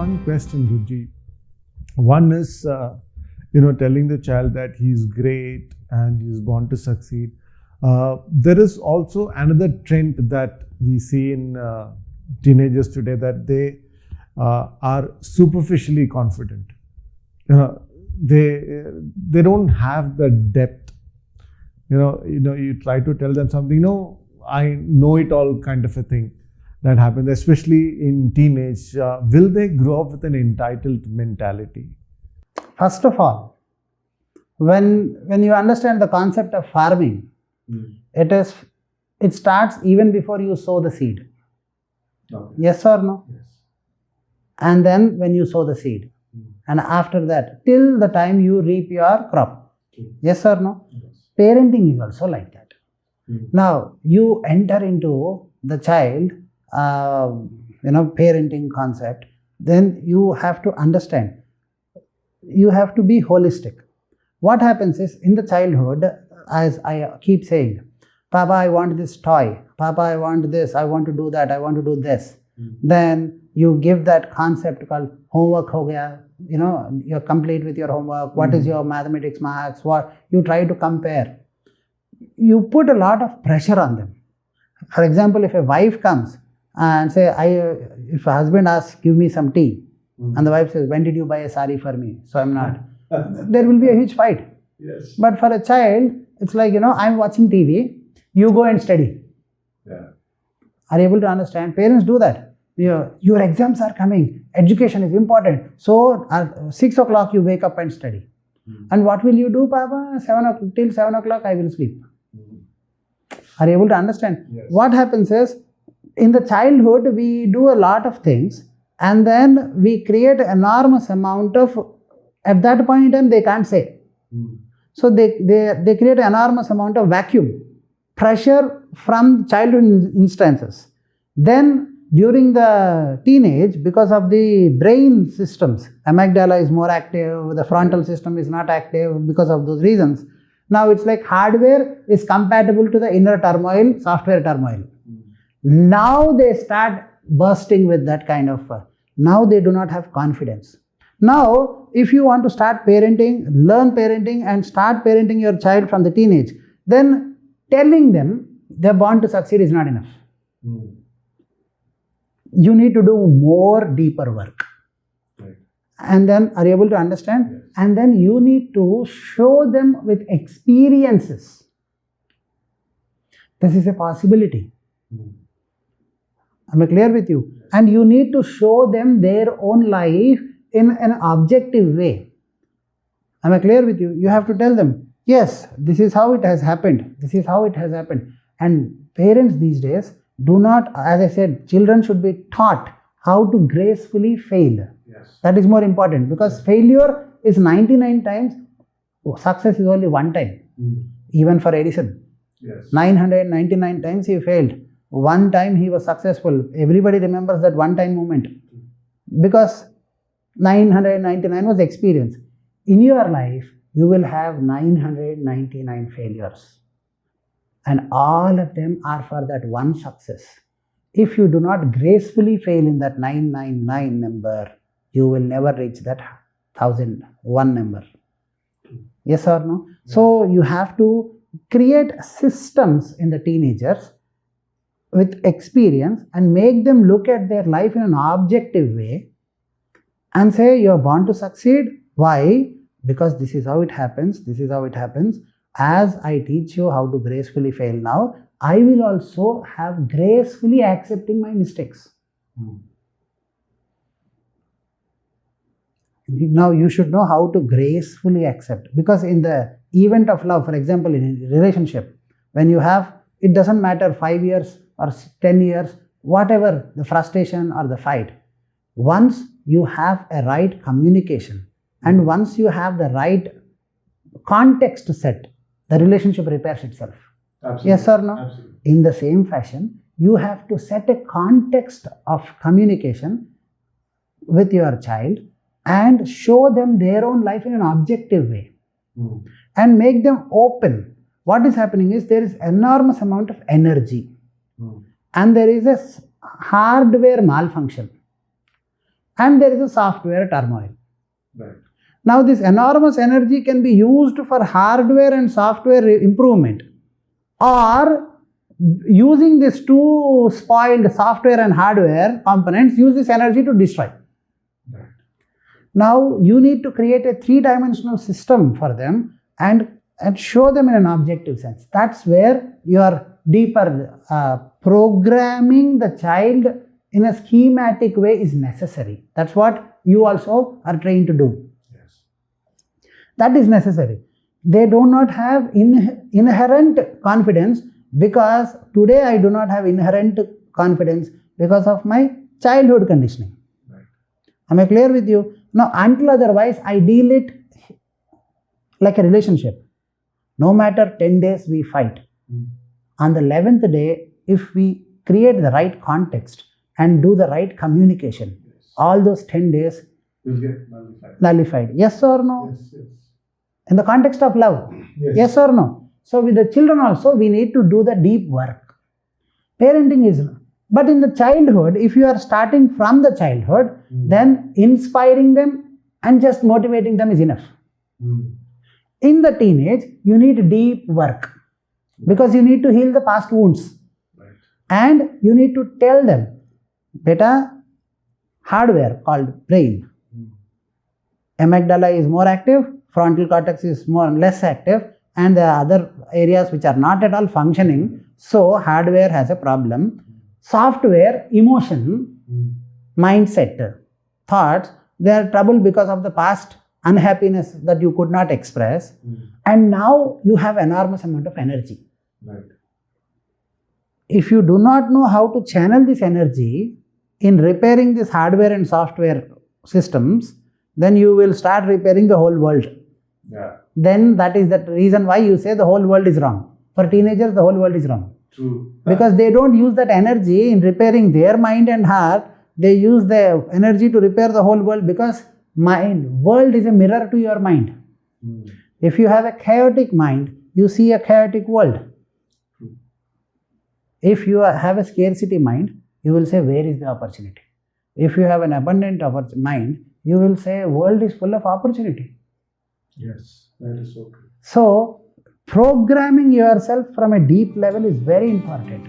one question, Guruji. One is, telling the child that he's great and he's born to succeed. There is also another trend that we see in teenagers today, that they are superficially confident. They don't have the depth. You try to tell them something. No, I know it all, kind of a thing that happens, especially in teenage. Will they grow up with an entitled mentality? First of all, when you understand the concept of farming, it starts even before you sow the seed. Okay. Yes or no? Yes. And then when you sow the seed, and after that, till the time you reap your crop. Yes or no? Yes. Parenting is also like that. Now you enter into the child, parenting concept. Then you have to understand. You have to be holistic. What happens is, in the childhood, as I keep saying, Papa, I want this toy. Papa, I want this. I want to do that. I want to do this. Then you give that concept called homework ho gaya. You're complete with your homework. What is your mathematics marks? What you try to compare. You put a lot of pressure on them. For example, if a wife comes and say, if a husband asks, give me some tea, and the wife says, when did you buy a sari for me? So I'm not. There will be a huge fight. Yes. But for a child, it's like, I'm watching TV, you go and study. Yeah. Are you able to understand? Parents do that. Your exams are coming. Education is important. So at 6 o'clock, you wake up and study. And what will you do, Papa? Till 7 o'clock, I will sleep. Are you able to understand? Yes. What happens is, in the childhood, we do a lot of things, and then we create enormous amount of, at that point in time, they can't say. So they create an enormous amount of vacuum, pressure from childhood instances. Then during the teenage, because of the brain systems, amygdala is more active, the frontal system is not active because of those reasons. Now it's like hardware is compatible to the inner turmoil, software turmoil. Now they start bursting with that kind of, now they do not have confidence. Now, if you want to start parenting, learn parenting and start parenting your child from the teenage, then telling them they're born to succeed is not enough. You need to do more deeper work. Right. And then, are you able to understand? Yes. And then you need to show them with experiences. This is a possibility. Am I clear with you? Yes. And you need to show them their own life in an objective way. Am I clear with you? You have to tell them, yes, this is how it has happened. This is how it has happened. And parents these days do not, as I said, children should be taught how to gracefully fail. Yes. That is more important, because failure is 99 times, success is only one time. Even for Edison. Yes. 999 times he failed. One time he was successful. Everybody remembers that one time moment. Because 999 was experience. In your life, you will have 999 failures. And all of them are for that one success. If you do not gracefully fail in that 999 number, you will never reach that 1001 number. Yes or no? Yes. So you have to create systems in the teenagers with experience and make them look at their life in an objective way and say, you are born to succeed. Why? Because this is how it happens. This is how it happens. As I teach you how to gracefully fail now, I will also have gracefully accepting my mistakes. Now you should know how to gracefully accept, because in the event of love, for example, in a relationship, when you have, it doesn't matter 5 years or 10 years, whatever the frustration or the fight, once you have a right communication and once you have the right context set, the relationship repairs itself. Absolutely. Yes or no? Absolutely. In the same fashion, you have to set a context of communication with your child and show them their own life in an objective way and make them open. What is happening is, there is enormous amount of energy and there is a hardware malfunction. and there is a software turmoil. Right. Now this enormous energy can be used for hardware and software improvement, or using these two spoiled software and hardware components, use this energy to destroy. Right. Now you need to create a three-dimensional system for them and show them in an objective sense. That's where your deeper programming the child in a schematic way is necessary. That's what you also are trained to do. Yes. That is necessary. They do not have inherent confidence, because today I do not have inherent confidence because of my childhood conditioning. Right. Am I clear with you? Now, until otherwise, I deal it like a relationship. No matter 10 days we fight. On the 11th day, if we create the right context and do the right communication, all those 10 days will get nullified. Yes or no? Yes, yes. In the context of love. Yes or no? So with the children also, we need to do the deep work. Parenting is, but in the childhood, if you are starting from the childhood, then inspiring them and just motivating them is enough. In the teenage, you need deep work, because you need to heal the past wounds. Right. And you need to tell them, beta, hardware called brain. Amygdala is more active, frontal cortex is less active, and the other areas which are not at all functioning. So hardware has a problem. Software, emotion, mindset, thoughts, they are troubled because of the past unhappiness that you could not express. And now you have enormous amount of energy. Right. If you do not know how to channel this energy in repairing this hardware and software systems, then you will start repairing the whole world. Yeah. Then that is the reason why you say the whole world is wrong. For teenagers, the whole world is wrong. True. Because they don't use that energy in repairing their mind and heart. They use the energy to repair the whole world, because world is a mirror to your mind. If you have a chaotic mind, you see a chaotic world. If you have a scarcity mind, you will say, where is the opportunity? If you have an abundant mind, you will say, world is full of opportunity. Yes, that is so true. So, programming yourself from a deep level is very important.